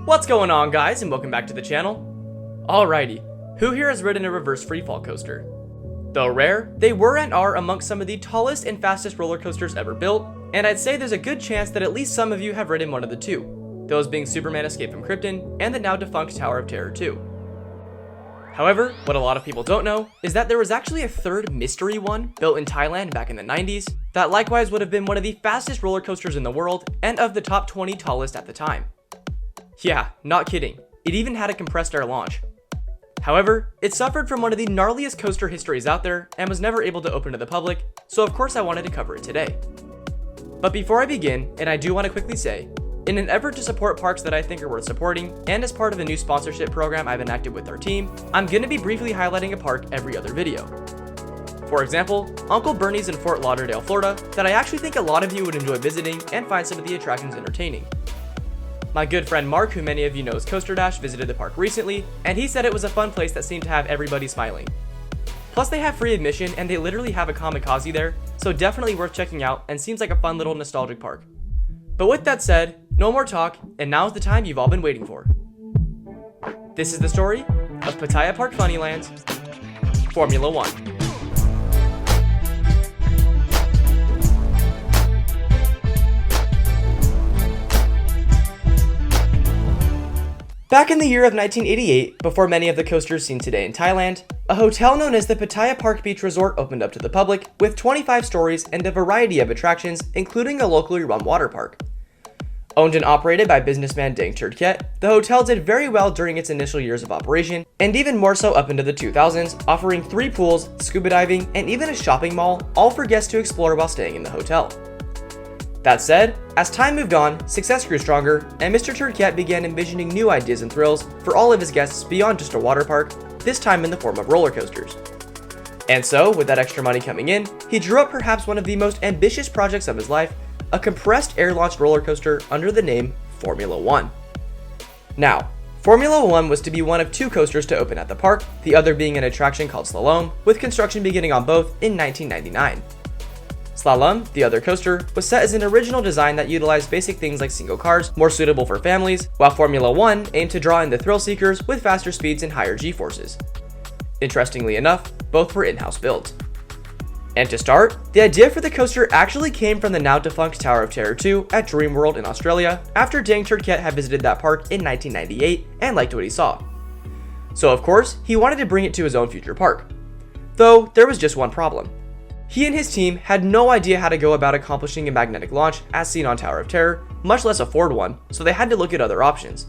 What's going on, guys, and welcome back to the channel. Alrighty, who here has ridden a reverse freefall coaster? Though rare, they were and are amongst some of the tallest and fastest roller coasters ever built, and I'd say there's a good chance that at least some of you have ridden one of the two, those being Superman Escape from Krypton and the now defunct Tower of Terror 2. However, what a lot of people don't know is that there was actually a third mystery one built in Thailand back in the 90s that likewise would have been one of the fastest roller coasters in the world and of the top 20 tallest at the time. Yeah, not kidding, it even had a compressed air launch. However, it suffered from one of the gnarliest coaster histories out there and was never able to open to the public, so of course I wanted to cover it today. But before I begin, and I do want to quickly say, in an effort to support parks that I think are worth supporting, and as part of a new sponsorship program I've enacted with our team, I'm going to be briefly highlighting a park every other video. For example, Uncle Bernie's in Fort Lauderdale, Florida, that I actually think a lot of you would enjoy visiting and find some of the attractions entertaining. My good friend Mark, who many of you know as Coaster Dash, visited the park recently, and he said it was a fun place that seemed to have everybody smiling. Plus they have free admission and they literally have a kamikaze there, so definitely worth checking out and seems like a fun little nostalgic park. But with that said, no more talk, and now's the time you've all been waiting for. This is the story of Pattaya Park Funnyland's Formula 1. Back in the year of 1988, before many of the coasters seen today in Thailand, a hotel known as the Pattaya Park Beach Resort opened up to the public with 25 stories and a variety of attractions, including a locally run water park. Owned and operated by businessman Deng Turkiet, the hotel did very well during its initial years of operation, and even more so up into the 2000s, offering 3 pools, scuba diving, and even a shopping mall, all for guests to explore while staying in the hotel. That said, as time moved on, success grew stronger, and Mr. Turkiet began envisioning new ideas and thrills for all of his guests beyond just a water park, this time in the form of roller coasters. And so, with that extra money coming in, he drew up perhaps one of the most ambitious projects of his life, a compressed air-launched roller coaster under the name Formula 1. Now, Formula 1 was to be one of 2 coasters to open at the park, the other being an attraction called Slalom, with construction beginning on both in 1999. Slalom, the other coaster, was set as an original design that utilized basic things like single cars, more suitable for families, while Formula 1 aimed to draw in the thrill seekers with faster speeds and higher G-forces. Interestingly enough, both were in-house built. And to start, the idea for the coaster actually came from the now defunct Tower of Terror 2 at Dreamworld in Australia after Deng Turkiet had visited that park in 1998 and liked what he saw. So of course, he wanted to bring it to his own future park. Though, there was just one problem. He and his team had no idea how to go about accomplishing a magnetic launch as seen on Tower of Terror, much less afford one, so they had to look at other options.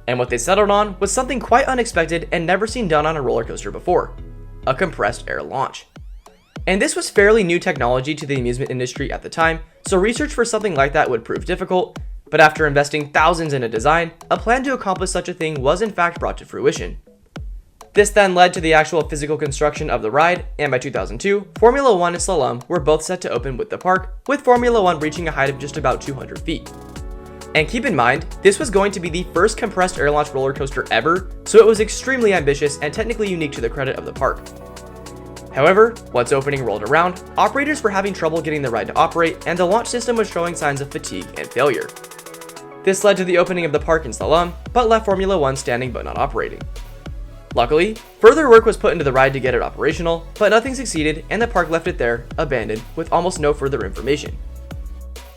And what they settled on was something quite unexpected and never seen done on a roller coaster before: a compressed air launch. And this was fairly new technology to the amusement industry at the time, so research for something like that would prove difficult, but after investing thousands in a design, a plan to accomplish such a thing was in fact brought to fruition. This then led to the actual physical construction of the ride, and by 2002, Formula 1 and Slalom were both set to open with the park, with Formula 1 reaching a height of just about 200 feet. And keep in mind, this was going to be the first compressed air launch roller coaster ever, so it was extremely ambitious and technically unique to the credit of the park. However, once opening rolled around, operators were having trouble getting the ride to operate, and the launch system was showing signs of fatigue and failure. This led to the opening of the park in Slalom, but left Formula 1 standing but not operating. Luckily, further work was put into the ride to get it operational, but nothing succeeded and the park left it there, abandoned, with almost no further information.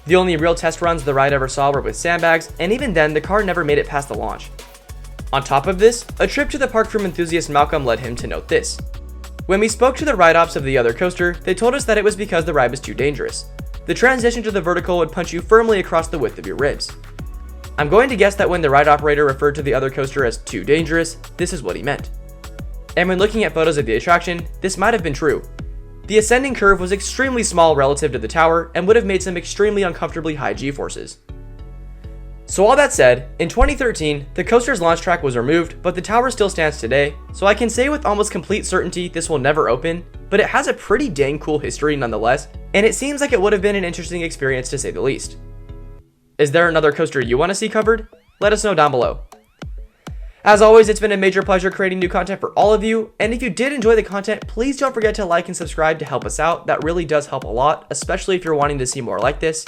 The only real test runs the ride ever saw were with sandbags, and even then the car never made it past the launch. On top of this, a trip to the park from enthusiast Malcolm led him to note this. When we spoke to the ride ops of the other coaster, they told us that it was because the ride was too dangerous. The transition to the vertical would punch you firmly across the width of your ribs. I'm going to guess that when the ride operator referred to the other coaster as too dangerous, this is what he meant. And when looking at photos of the attraction, this might have been true. The ascending curve was extremely small relative to the tower and would have made some extremely uncomfortably high G-forces. So all that said, in 2013, the coaster's launch track was removed, but the tower still stands today, so I can say with almost complete certainty this will never open, but it has a pretty dang cool history nonetheless, and it seems like it would have been an interesting experience to say the least. Is there another coaster you want to see covered? Let us know down below. As always, it's been a major pleasure creating new content for all of you, and if you did enjoy the content, please don't forget to like and subscribe to help us out. That really does help a lot, especially if you're wanting to see more like this.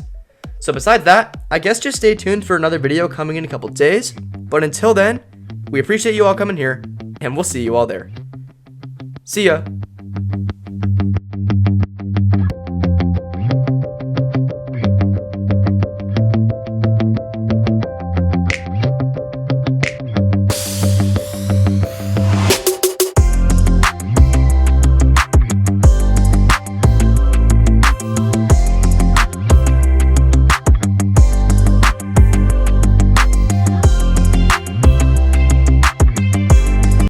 So besides that, I guess just stay tuned for another video coming in a couple days. But until then, we appreciate you all coming here, and we'll see you all there. See ya!